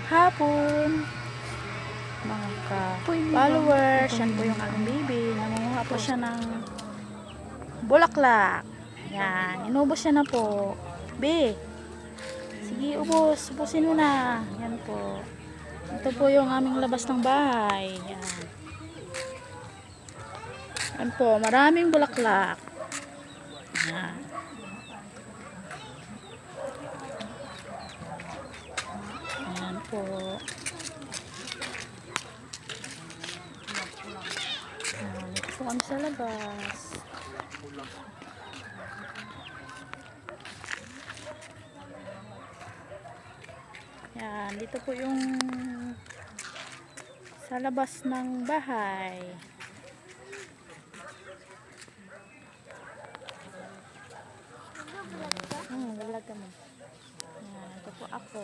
hapon mga ka-followers. Yan po yung aking baby. Nangunguha po siya ng bulaklak. Yan, inubos siya na po. Be, sige, ubos. Ubusin mo na. Yan po. Ito po yung aming labas ng bahay. Yan. Yan po, maraming bulaklak. Yan. Yan po. Yan, ito po kami sa labas. Yan, dito po yung sa labas ng bahay. Vlog ka mo. Yan, ito po ako.